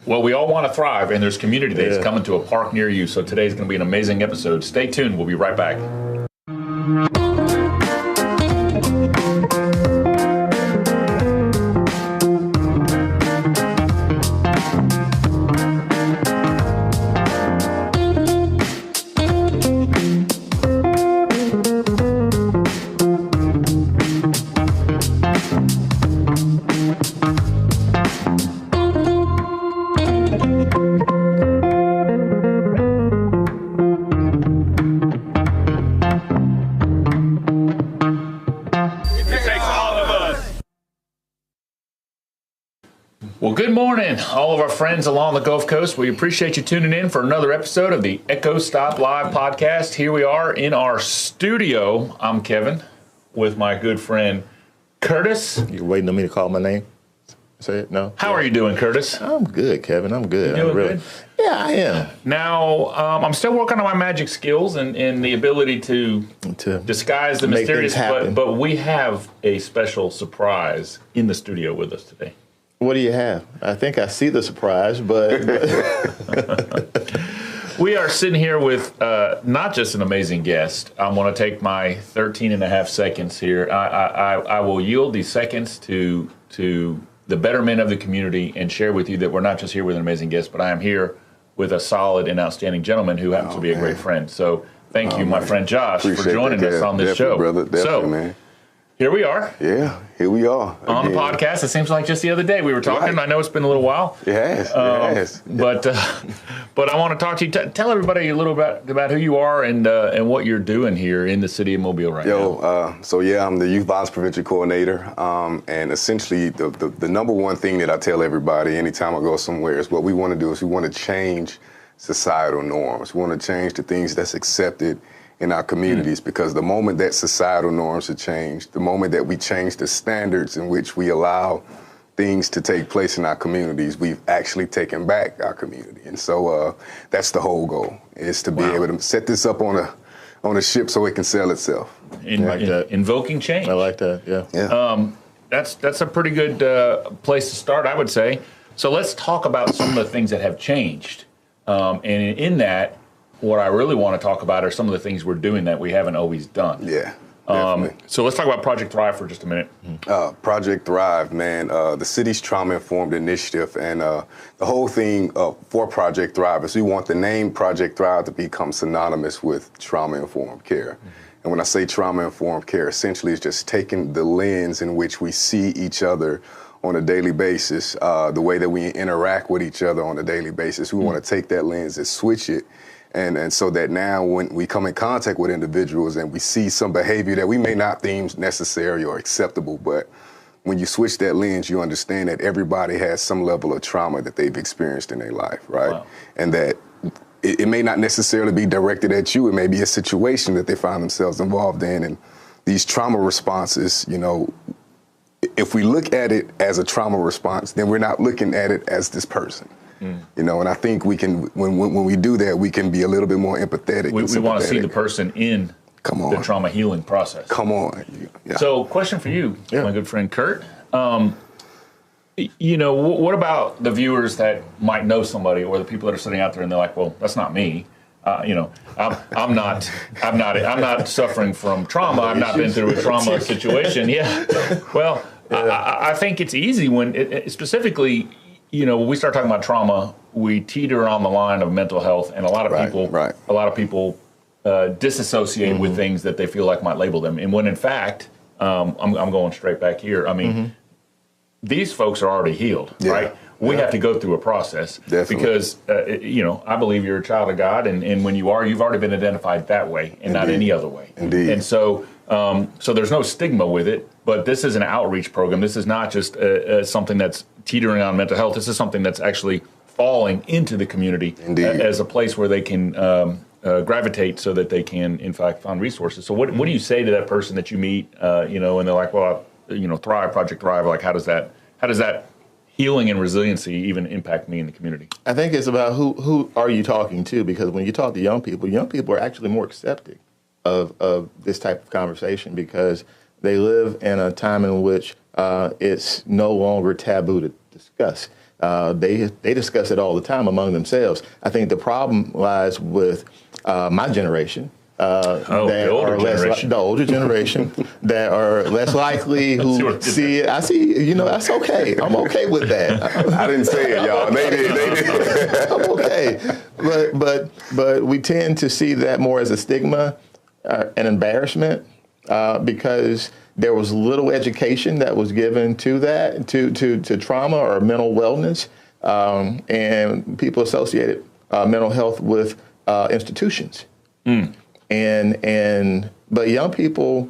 Well, we all want to thrive, and there's community days coming to a park near you. So today's going to be an amazing episode. Stay tuned. We'll be right back. Well, good morning, all of our friends along the Gulf Coast. We appreciate you tuning in for another episode of the Echo Stop Live podcast. Here we are in our studio. I'm Kevin with my good friend Curtis. You're waiting on me to call my name? Say it? No? How are you doing, Curtis? I'm good, Kevin. I'm good. You doing really good? Yeah, I am. Now, I'm still working on my magic skills and the ability to disguise the make mysterious, things happen. but we have a special surprise in the studio with us today. What do you have? I think I see the surprise, but We are sitting here with not just an amazing guest. I'm going to take my 13 and a half seconds here. I will yield these seconds to the betterment of the community and share with you that we're not just here with an amazing guest, but I am here with a solid and outstanding gentleman who happens to be a great friend. So thank you, my friend Josh, for joining us on this show. Brother. Definitely, man. Here we are. Yeah, here we are. On the podcast. It seems like just the other day we were talking. Right. I know it's been a little while. It has. But I want to talk to you. Tell everybody a little about who you are and what you're doing here in the city of Mobile right now. I'm the Youth Violence Prevention Coordinator. And essentially the number one thing that I tell everybody anytime I go somewhere is what we want to do is we want to change societal norms. We want to change the things that's accepted in our communities, because the moment that societal norms are changed, the moment that we change the standards in which we allow things to take place in our communities, we've actually taken back our community. And so that's the whole goal, is to be able to set this up on a ship so it can sell itself. Invoking change. I like that, yeah. That's a pretty good place to start, I would say. So let's talk about some of the things that have changed. And in that, what I really want to talk about are some of the things we're doing that we haven't always done. Yeah, definitely. So let's talk about Project Thrive for just a minute. Project Thrive, man, the city's trauma-informed initiative, and the whole thing for Project Thrive is we want the name Project Thrive to become synonymous with trauma-informed care. Mm-hmm. And when I say trauma-informed care, essentially it's just taking the lens in which we see each other on a daily basis, the way that we interact with each other on a daily basis. We want to take that lens and switch it. And so that now when we come in contact with individuals and we see some behavior that we may not deem necessary or acceptable, but when you switch that lens, you understand that everybody has some level of trauma that they've experienced in their life, right? Wow. And that it may not necessarily be directed at you. It may be a situation that they find themselves involved in. And these trauma responses, you know, if we look at it as a trauma response, then we're not looking at it as this person. You know, and I think we can, when we do that, we can be a little bit more empathetic. We want to see the person in the trauma healing process. Come on. Yeah. So, question for you, my good friend Kurt. You know, what about the viewers that might know somebody, or the people that are sitting out there and they're like, well, that's not me. You know, I'm not suffering from trauma. I've not been through a trauma situation. Yeah. Well, I think it's easy when specifically, you know, when we start talking about trauma, we teeter on the line of mental health, and a lot of people disassociate with things that they feel like might label them. And when in fact, I'm going straight back here. I mean, these folks are already healed, right? We have to go through a process. Definitely. Because, you know, I believe you're a child of God, and when you are, you've already been identified that way and not any other way. Indeed. And so there's no stigma with it, but this is an outreach program. This is not just something that's teetering on mental health. This is something that's actually falling into the community as a place where they can gravitate so that they can, in fact, find resources. So what do you say to that person that you meet, you know, and they're like, well, you know, Thrive, Project Thrive, like how does that healing and resiliency even impact me in the community? I think it's about who are you talking to, because when you talk to young people are actually more accepting of this type of conversation, because they live in a time in which it's no longer taboo to discuss. They discuss it all the time among themselves. I think the problem lies with my generation. The older generation that are less likely who see it. I see, that's okay. I'm okay with that. I didn't say it, y'all. They did. I'm okay. But we tend to see that more as a stigma, an embarrassment, because there was little education that was given to that, to trauma or mental wellness, and people associated mental health with institutions. But young people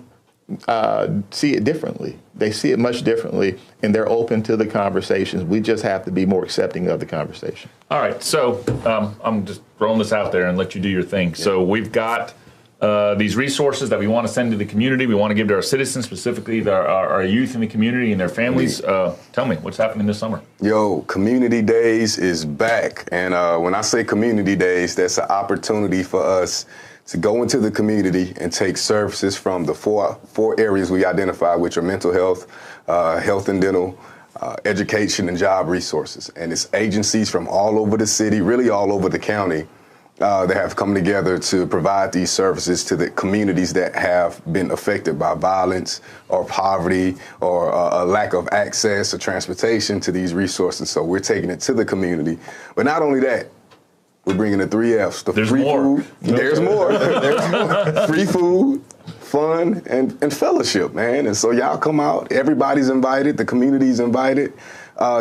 see it differently. They see it much differently, and they're open to the conversations. We just have to be more accepting of the conversation. All right, so I'm just throwing this out there and let you do your thing. Yeah. So we've got these resources that we want to send to the community. We want to give to our citizens, specifically our youth in the community and their families. Tell me, what's happening this summer? Yo, Community Days is back. And when I say Community Days, that's an opportunity for us to go into the community and take services from the four areas we identified, which are mental health, health and dental, education, and job resources. And it's agencies from all over the city, really all over the county, that have come together to provide these services to the communities that have been affected by violence or poverty or a lack of access or transportation to these resources. So we're taking it to the community. But not only that, we're bringing the 3 Fs. There's free more. Food. There's more. There's more. Free food, fun, and fellowship, man. And so y'all come out. Everybody's invited. The community's invited.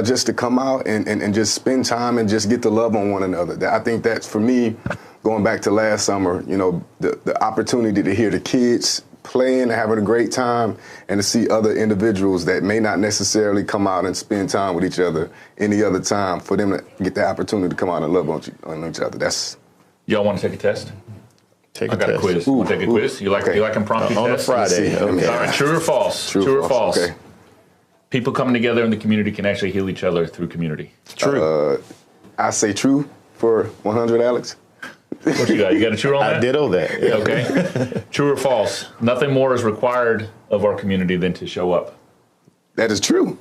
Just to come out and just spend time and just get to love on one another. I think that's, for me, going back to last summer, the opportunity to hear the kids playing, having a great time, and to see other individuals that may not necessarily come out and spend time with each other any other time, for them to get the opportunity to come out and love on each other. Y'all want to take a test? I got a quiz. Want to take a quiz? You like impromptu tests? On a Friday. Okay. All right, true or false? True or false? Okay. People coming together in the community can actually heal each other through community. True. I say true for 100, Alex. What you got? You got a true on that? I ditto that. Yeah. Okay. True or false? Nothing more is required of our community than to show up. That is true.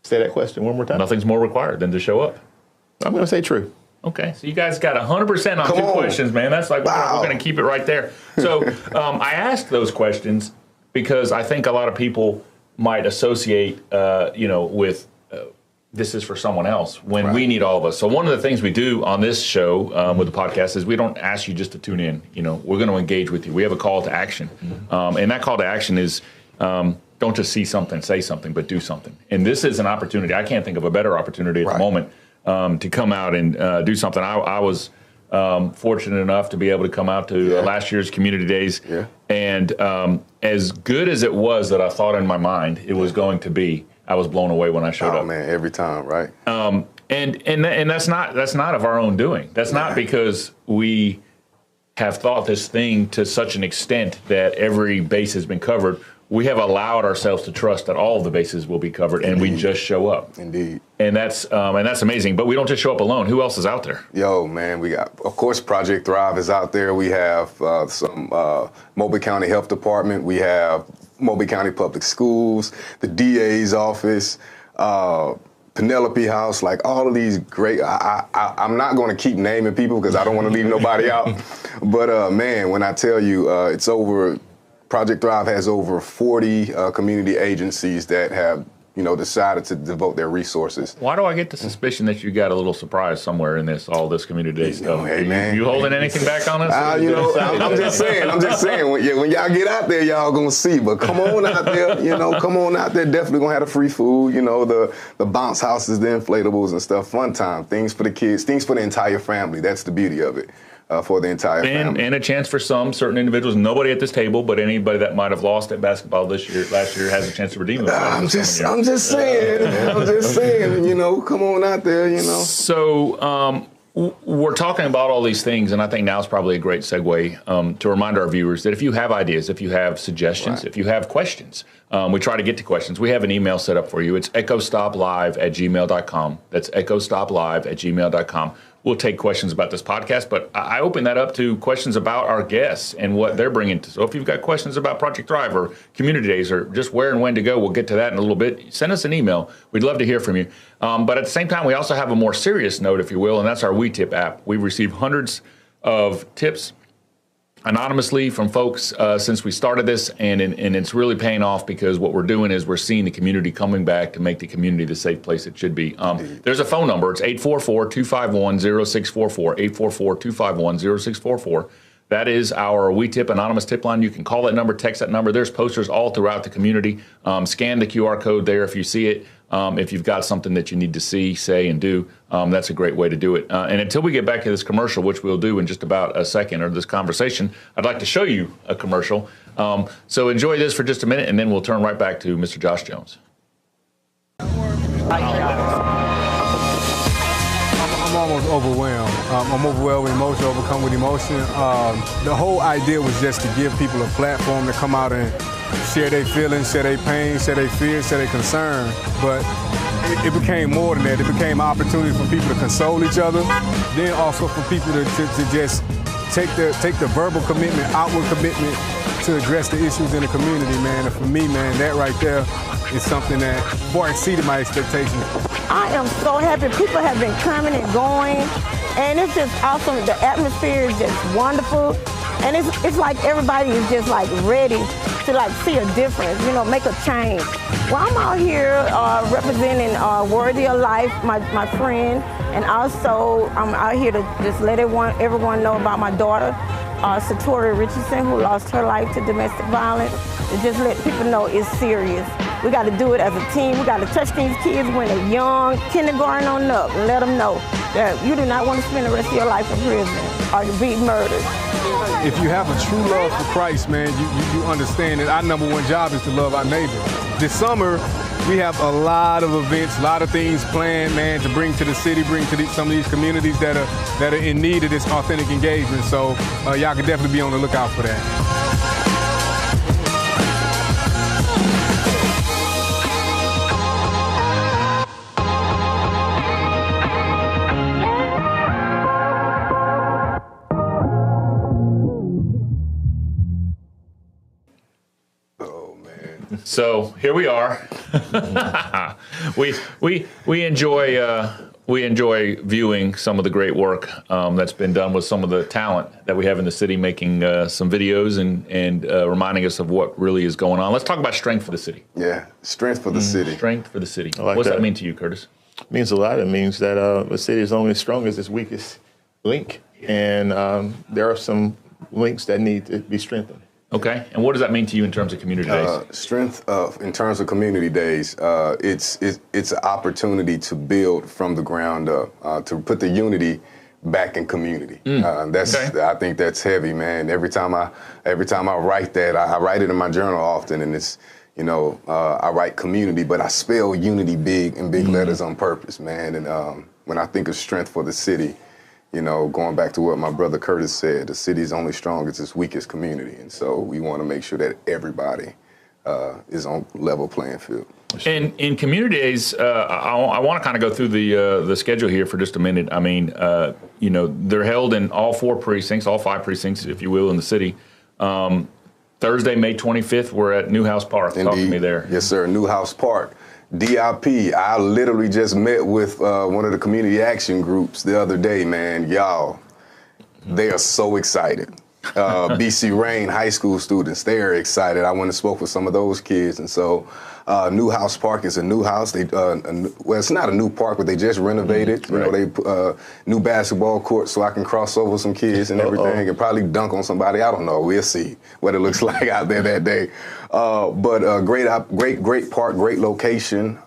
Say that question one more time. Nothing's more required than to show up. I'm going to say true. Okay, so you guys got 100% on two questions, man. That's like, wow. We're going to keep it right there. So I asked those questions because I think a lot of people might associate, with this is for someone else when we need all of us. So one of the things we do on this show with the podcast is we don't ask you just to tune in. We're going to engage with you. We have a call to action. And that call to action is don't just see something, say something, but do something. And this is an opportunity. I can't think of a better opportunity at the moment to come out and do something. I was fortunate enough to be able to come out to last year's Community Days. Yeah. And as good as it was that I thought in my mind it was going to be, I was blown away when I showed up. Oh man, every time, right? And that's not of our own doing. That's not because we have thought this thing to such an extent that every base has been covered. We have allowed ourselves to trust that all of the bases will be covered, and we just show up. Indeed. And that's amazing. But we don't just show up alone. Who else is out there? Yo, man, we got, of course, Project Thrive is out there. We have some Mobile County Health Department. We have Mobile County Public Schools, the DA's office, Penelope House, like all of these great. I'm not going to keep naming people because I don't want to leave nobody out. But man, when I tell you, it's over. Project Thrive has over 40 community agencies that have, decided to devote their resources. Why do I get the suspicion that you got a little surprise somewhere in all this Community Day stuff? Hey, man. You holding anything back on us? I'm just saying. When y'all get out there, y'all gonna see. But come on out there, come on out there. Definitely gonna have the free food, the bounce houses, the inflatables and stuff. Fun time, things for the kids, things for the entire family. That's the beauty of it. For the entire family. And a chance for certain individuals, nobody at this table, but anybody that might have lost at basketball last year has a chance to redeem it. I'm just saying, come on out there, So we're talking about all these things, and I think now is probably a great segue to remind our viewers that if you have ideas, if you have suggestions, if you have questions, we try to get to questions. We have an email set up for you. It's echostoplive@gmail.com. That's echostoplive@gmail.com. we'll take questions about this podcast, but I open that up to questions about our guests and what they're bringing to. So if you've got questions about Project Thrive or Community Days or just where and when to go, we'll get to that in a little bit. Send us an email. We'd love to hear from you. But at the same time, we also have a more serious note, if you will, and that's our WeTip app. We've received hundreds of tips anonymously from folks since we started this, and it's really paying off because what we're doing is we're seeing the community coming back to make the community the safe place it should be. There's a phone number. It's 844-251-0644, 844-251-0644. That is our WeTip anonymous tip line. You can call that number, text that number. There's posters all throughout the community. Scan the QR code there if you see it. If you've got something that you need to see, say, and do, that's a great way to do it. And until we get back to this commercial, which we'll do in just about a second, or this conversation, I'd like to show you a commercial. So enjoy this for just a minute, and then we'll turn right back to Mr. Josh Jones. I'm almost overwhelmed. I'm overwhelmed with emotion, overcome with emotion. The whole idea was just to give people a platform to come out and share their feelings, share their pain, share their fears, share their concern. But it became more than that. It became an opportunity for people to console each other, then also for people to just take the verbal commitment, outward commitment to address the issues in the community, man. And for me, man, that right there is something that far exceeded my expectations. I am so happy. People have been coming and going, and it's just awesome. The atmosphere is just wonderful, and it's like everybody is just like ready to like see a difference, you know, make a change. Well, I'm out here representing Worthy of Life, my friend, and also I'm out here to just let everyone know about my daughter, Satori Richardson, who lost her life to domestic violence. To just let people know it's serious. We got to do it as a team. We got to touch these kids when they're young, kindergarten on up, and let them know that you do not want to spend the rest of your life in prison or to be murdered. If you have a true love for Christ, man, you understand that our number one job is to love our neighbor. This summer, we have a lot of events, a lot of things planned, man, to bring to the city, bring to some of these communities that are in need of this authentic engagement. So y'all can definitely be on the lookout for that. So here we are. we enjoy viewing some of the great work that's been done with some of the talent that we have in the city, making some videos and reminding us of what really is going on. Let's talk about strength for the city. Yeah, strength for the city. Strength for the city. Like What's that. that mean to you, Curtis? It means a lot. It means that the city is only as strong as its weakest link, and there are some links that need to be strengthened. Okay, and what does that mean to you in terms of community days? Strength in terms of community days, it's an opportunity to build from the ground up, to put the unity back in community. I think that's heavy, man. Every time I write that, I write it in my journal often, and it's I write community, but I spell unity big in big letters on purpose, man. And when I think of strength for the city, going back to what my brother Curtis said, the city's only strong as its weakest community. And so we want to make sure that everybody is on level playing field. And in community days, I want to kind of go through the schedule here for just a minute. I mean, they're held in all 5 precincts, if you will, in the city. Thursday, May 25th, we're at Newhouse Park. Indeed. Talk to me there. Yes, sir, Newhouse Park. DIP, I literally just met with one of the community action groups the other day, man. Y'all, they are so excited. BC Rain high school students, they are excited. I went and spoke with some of those kids. And so Newhouse Park is a new house. It's not a new park, but they just renovated. Right. They put new basketball court so I can cross over some kids and everything and probably dunk on somebody. I don't know. We'll see what it looks like out there that day. But great park, great location,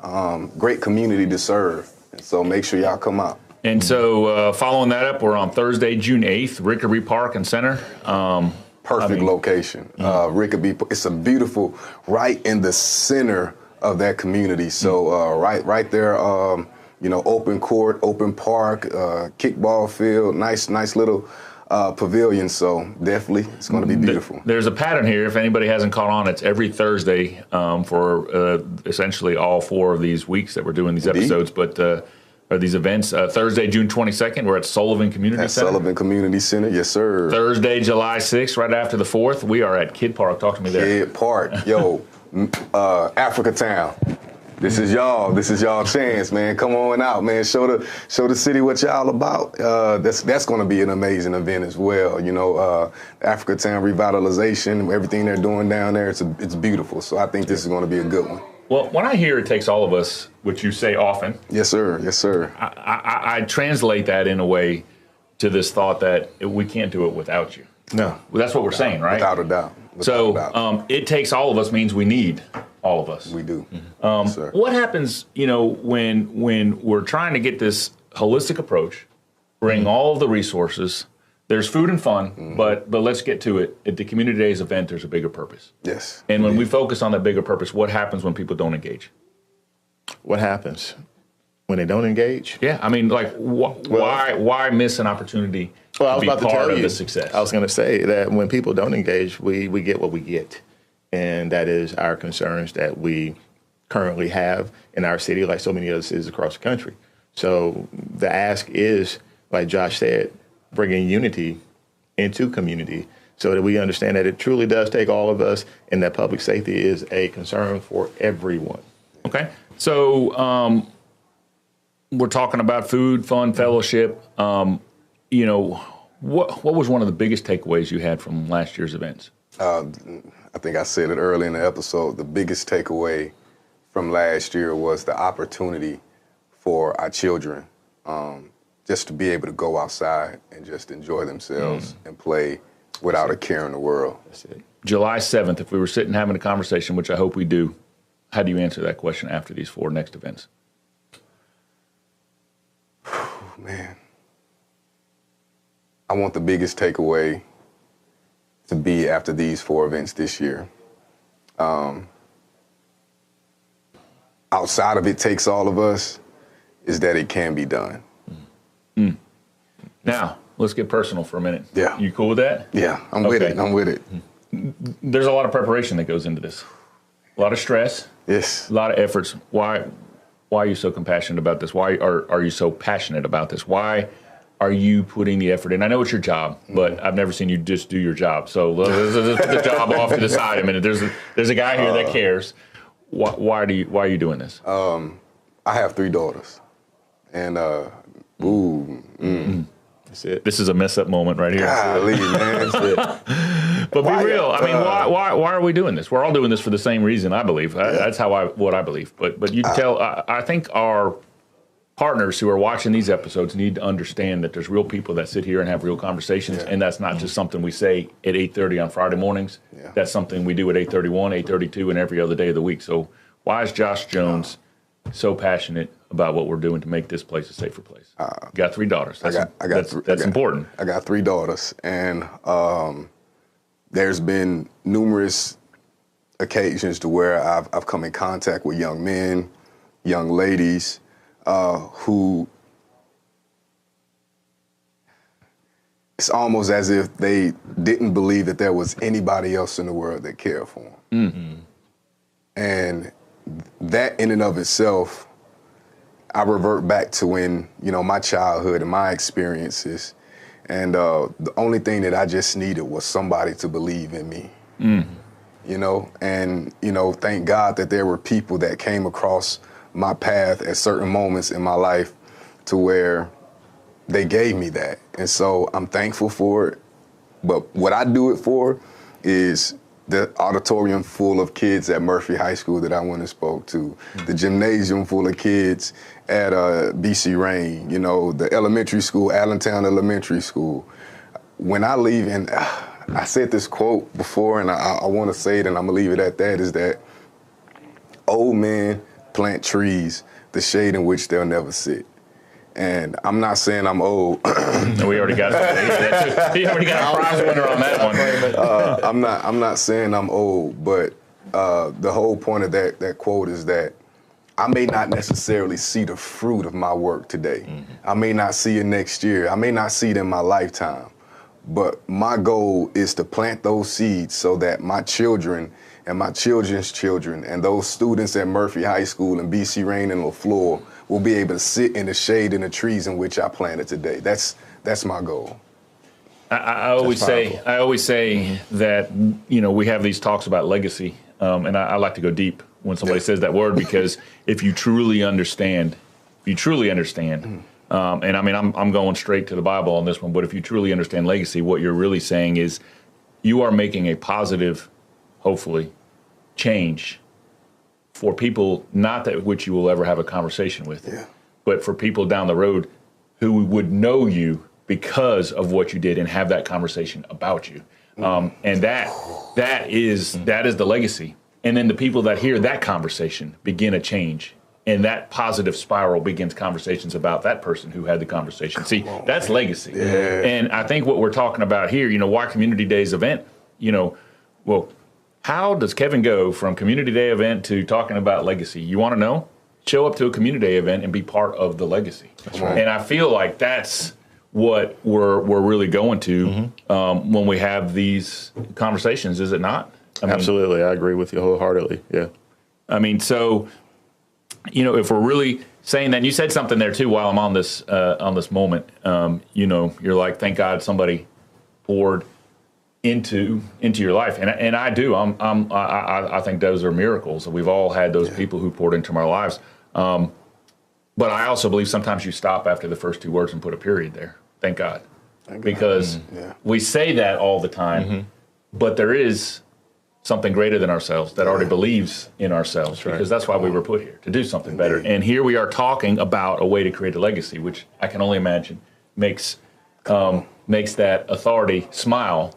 great community to serve. And so make sure y'all come out. And so following that up, we're on Thursday, June 8th, Rickaby Park and Center. Perfect location. Rickaby, it's a beautiful, right in the center of that community. So right there, open court, open park, kickball field, nice little pavilion. So definitely, it's going to be beautiful. There's a pattern here. If anybody hasn't caught on, it's every Thursday for essentially all 4 of these weeks that we're doing these episodes. But are these events. Thursday, June 22nd, we're at Sullivan Community At Center. Sullivan Community Center, yes, sir. Thursday, July 6th, right after the 4th, we are at Kidd Park. Talk to me there. Kidd Park, yo, Africa Town. This is y'all. This is y'all chance, man. Come on out, man. Show the city what y'all about. That's going to be an amazing event as well. You know, Africa Town revitalization, everything they're doing down there, it's beautiful. So I think this is going to be a good one. Well, when I hear it takes all of us, which you say often, Yes, sir. Yes, sir. I translate that in a way to this thought that we can't do it without you. No. Well, that's what we're saying, right? Without a doubt. So Without a doubt. it takes all of us means we need all of us. We do. Yes, sir. What happens, when we're trying to get this holistic approach, bring all of the resources? There's food and fun, but let's get to it. At the Community Days event, there's a bigger purpose. Yes. And when we focus on that bigger purpose, what happens when people don't engage? What happens when they don't engage? Yeah, I mean, like, why miss an opportunity Well, I to was be about to part tell of you. the success? I was going to say that when people don't engage, we get what we get, and that is our concerns that we currently have in our city, like so many other cities across the country. So the ask is, like Josh said, bringing unity into community so that we understand that it truly does take all of us, and that public safety is a concern for everyone. Okay. So we're talking about food, fun, fellowship. What was one of the biggest takeaways you had from last year's events? I think I said it early in the episode. The biggest takeaway from last year was the opportunity for our children just to be able to go outside and just enjoy themselves and play without a care in the world. That's it. July 7th, if we were sitting having a conversation, which I hope we do, how do you answer that question after these 4 next events? Man, I want the biggest takeaway to be after these 4 events this year. Outside of it takes all of us, is that it can be done. Now, let's get personal for a minute. Yeah. You cool with that? Yeah, I'm with Okay. it. I'm with it. There's a lot of preparation that goes into this. A lot of stress, Yes. a lot of efforts. Why are you so compassionate about this? Why are you so passionate about this? Why are you putting the effort in? I know it's your job, but I've never seen you just do your job. So let's put the job off to the side a minute. There's a guy here that cares. Why are you doing this? I have 3 daughters. And, That's it. This is a mess up moment right here. golly, man. But be real. I mean, why are we doing this? We're all doing this for the same reason, I believe. That's what I believe. But you tell. I think our partners who are watching these episodes need to understand that there's real people that sit here and have real conversations, and that's not just something we say at 8:30 on Friday mornings. Yeah. That's something we do at 8:31, 8:32, and every other day of the week. So why is Josh Jones so passionate about what we're doing to make this place a safer place? You got 3 daughters. That's important. I got 3 daughters, and there's been numerous occasions to where I've come in contact with young men, young ladies, who it's almost as if they didn't believe that there was anybody else in the world that cared for them. And that in and of itself, I revert back to when, my childhood and my experiences. And the only thing that I just needed was somebody to believe in me. And thank God that there were people that came across my path at certain moments in my life to where they gave me that. And so I'm thankful for it. But what I do it for is the auditorium full of kids at Murphy High School that I went and spoke to, the gymnasium full of kids at BC Rain, the elementary school, Allentown Elementary School. When I leave, and I said this quote before, and I want to say it, and I'm going to leave it at that, is that old men plant trees, the shade in which they'll never sit. And I'm not saying I'm old. We already got a prize winner on that one. I'm not saying I'm old, but the whole point of that quote is that I may not necessarily see the fruit of my work today. I may not see it next year. I may not see it in my lifetime. But my goal is to plant those seeds so that my children and my children's children and those students at Murphy High School and BC Rain and LaFleur will be able to sit in the shade in the trees in which I planted today. That's my goal. I always say that, you know, we have these talks about legacy, and I like to go deep when somebody says that word, because if you truly understand, and I mean, I'm going straight to the Bible on this one, but if you truly understand legacy, what you're really saying is you are making a positive, hopefully, change for people, not that which you will ever have a conversation with, but for people down the road who would know you because of what you did and have that conversation about you. And that is the legacy. And then the people that hear that conversation begin a change. And that positive spiral begins conversations about that person who had the conversation. See, that's legacy. Yeah. And I think what we're talking about here, you know, why Community Day's event, you know, well, how does Kevin go from Community Day event to talking about legacy? You want to know? Show up to a Community Day event and be part of the legacy. That's right. And I feel like that's what we're really going to when we have these conversations, is it not? I mean, absolutely, I agree with you wholeheartedly. Yeah, I mean, so you know, if we're really saying that, and you said something there too while I'm on this moment. You know, you're like, thank God somebody poured into your life, and I do. I think those are miracles. We've all had those people who poured into our lives. But I also believe sometimes you stop after the first two words and put a period there. Thank God. Because we say that all the time, but there is something greater than ourselves that already believes in ourselves, because that's why we were put here, to do something better. And here we are talking about a way to create a legacy, which I can only imagine makes that authority smile,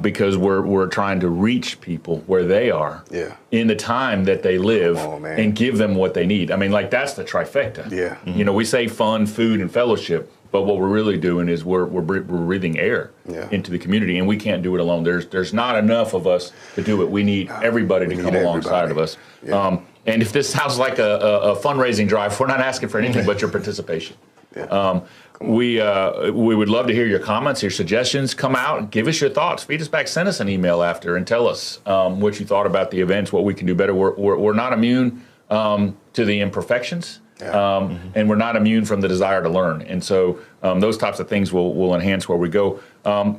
because we're trying to reach people where they are in the time that they live and give them what they need. I mean, like, that's the trifecta. Yeah. You know, we say fun, food, and fellowship, but what we're really doing is we're breathing air into the community, and we can't do it alone. There's not enough of us to do it. We need everybody to come alongside of us. Yeah. And if this sounds like a fundraising drive, we're not asking for anything but your participation. Yeah. We would love to hear your comments, your suggestions. Come out and give us your thoughts. Feed us back. Send us an email after and tell us what you thought about the events, what we can do better. We're not immune to the imperfections, and we're not immune from the desire to learn. And so those types of things will enhance where we go.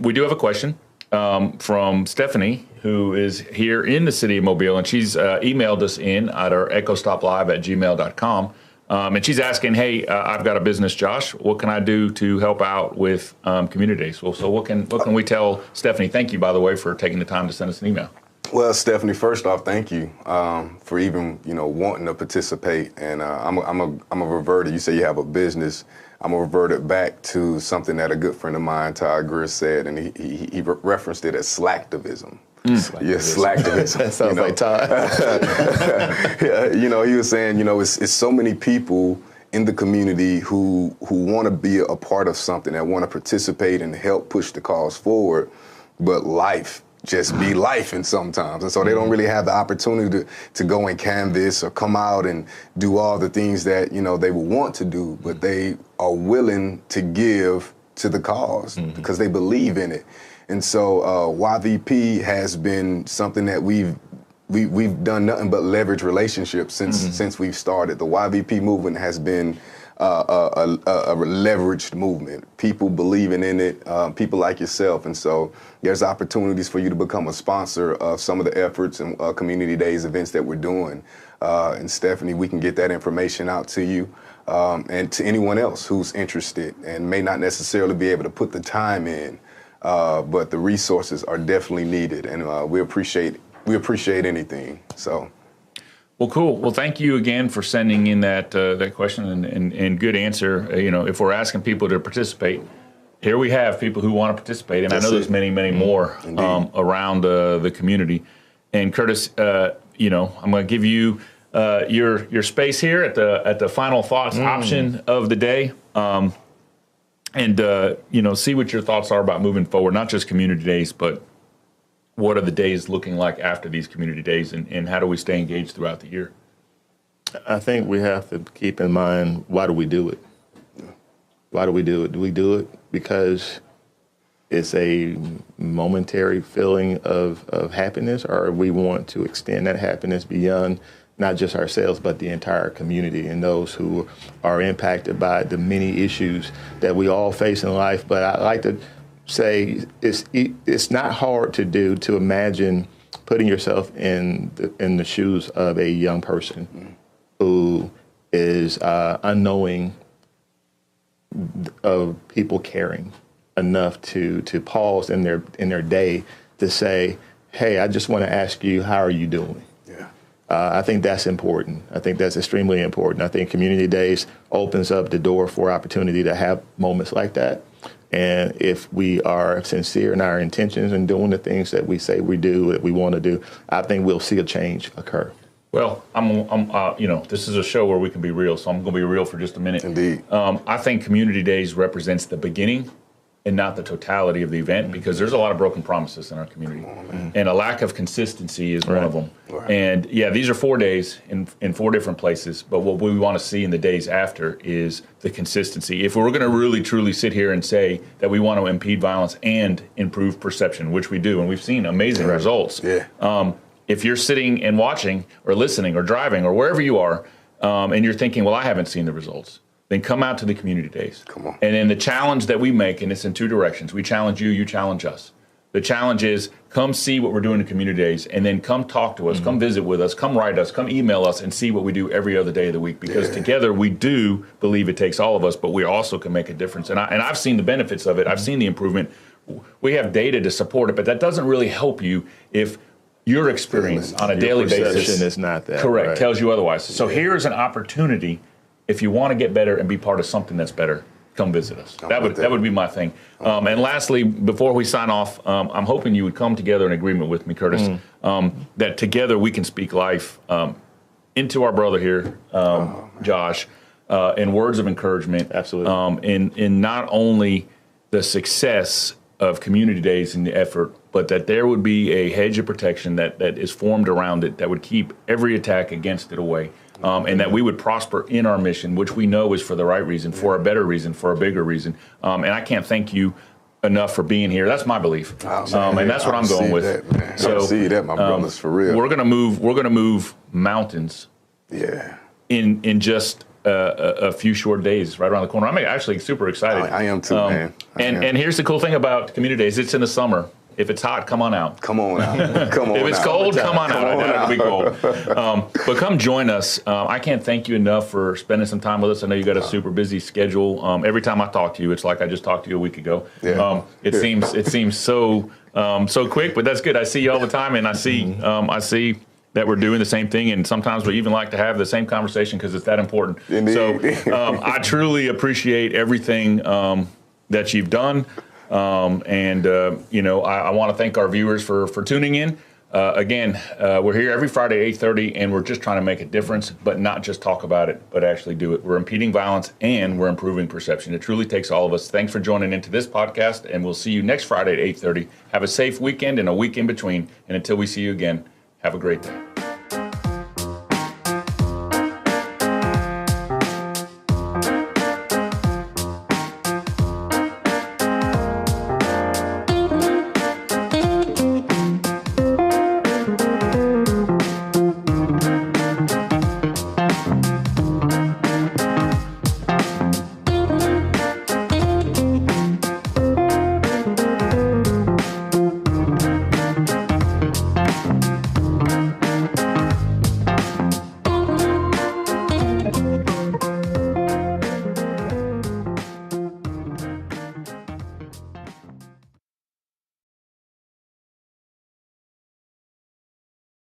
We do have a question from Stephanie, who is here in the city of Mobile, and she's emailed us in at our echostoplive@gmail.com. And she's asking, hey, I've got a business, Josh. What can I do to help out with Community Days? Well, so what can we tell Stephanie? Thank you, by the way, for taking the time to send us an email. Well, Stephanie, first off, thank you for even wanting to participate. And I'm a reverter. You say you have a business. I'm gonna revert it back to something that a good friend of mine, Todd Greer, said, and he referenced it as slacktivism. Slacktivism. That sounds like Todd. He was saying, it's so many people in the community who want to be a part of something, that want to participate and help push the cause forward, but life just be life and sometimes. And so they don't really have the opportunity to go and canvas or come out and do all the things that, they would want to do, but they are willing to give to the cause because they believe in it. And so YVP has been something that we've done nothing but leverage relationships since we've started. The YVP movement has been a leveraged movement. People believing in it, people like yourself. And so there's opportunities for you to become a sponsor of some of the efforts and Community Days events that we're doing. And Stephanie, we can get that information out to you and to anyone else who's interested and may not necessarily be able to put the time in. But the resources are definitely needed, and we appreciate anything. So, well, cool. Well, thank you again for sending in that question and good answer. If we're asking people to participate, here we have people who want to participate, and I know there's many more around the community. And Curtis, I'm going to give you your space here at the final thoughts option of the day. And, see what your thoughts are about moving forward, not just Community Days, but what are the days looking like after these Community Days, and how do we stay engaged throughout the year? I think we have to keep in mind, why do we do it? Why do we do it? Do we do it because it's a momentary feeling of happiness, or we want to extend that happiness beyond not just ourselves, but the entire community and those who are impacted by the many issues that we all face in life. But I like to say it's not hard to do to imagine putting yourself in the shoes of a young person who is unknowing of people caring enough to pause in their day to say, hey, I just want to ask you, how are you doing? Yeah. I think that's important. I think that's extremely important. I think Community Days opens up the door for opportunity to have moments like that. And if we are sincere in our intentions and doing the things that we say we do, that we want to do, I think we'll see a change occur. Well, this is a show where we can be real, so I'm going to be real for just a minute. Indeed. I think Community Days represents the beginning and not the totality of the event, because there's a lot of broken promises in our community, and a lack of consistency is one of them. Right. And yeah, these are 4 days in 4 different places, but what we want to see in the days after is the consistency. If we're going to really truly sit here and say that we want to impede violence and improve perception, which we do, and we've seen amazing results. Yeah. If you're sitting and watching or listening or driving or wherever you are, and you're thinking, well, I haven't seen the results, then come out to the Community Days. Come on. And then the challenge that we make, and it's in 2 directions. We challenge you, you challenge us. The challenge is come see what we're doing in Community Days, and then come talk to us, come visit with us, come write us, come email us, and see what we do every other day of the week. Because together we do believe it takes all of us, but we also can make a difference. And I've seen the benefits of it. I've seen the improvement. We have data to support it, but that doesn't really help you if your experience on a daily basis Perception is not that. correct, right? tells you otherwise. So here's an opportunity. If you want to get better and be part of something that's better, come visit us. That would be my thing. And lastly, before we sign off, I'm hoping you would come together in agreement with me, Curtis, that together we can speak life into our brother here, Josh, in words of encouragement. Absolutely. In not only the success of Community Days and the effort, but that there would be a hedge of protection that is formed around it that would keep every attack against it away. And that we would prosper in our mission, which we know is for the right reason, for a better reason, for a bigger reason. And I can't thank you enough for being here. That's my belief, and that's what I'm going with. That, so see that, my brothers, for real. We're gonna move mountains. Yeah. In just a few short days, right around the corner. I'm actually super excited. I am too, man. And here's the cool thing about Community Days: it's in the summer. If it's hot, come on out. Come on out. Come on out. If it's cold, come on out. It'll be cold. But come join us. I can't thank you enough for spending some time with us. I know you got a super busy schedule. Every time I talk to you, it's like I just talked to you a week ago. Yeah. It seems so quick, but that's good. I see you all the time, and I see that we're doing the same thing, and sometimes we even like to have the same conversation because it's that important. Indeed. So I truly appreciate everything that you've done. I want to thank our viewers for tuning in. Again, we're here every Friday, 8:30, and we're just trying to make a difference, but not just talk about it, but actually do it. We're impeding violence, and we're improving perception. It truly takes all of us. Thanks for joining into this podcast, and we'll see you next Friday at 8:30. Have a safe weekend and a week in between, and until we see you again, have a great day.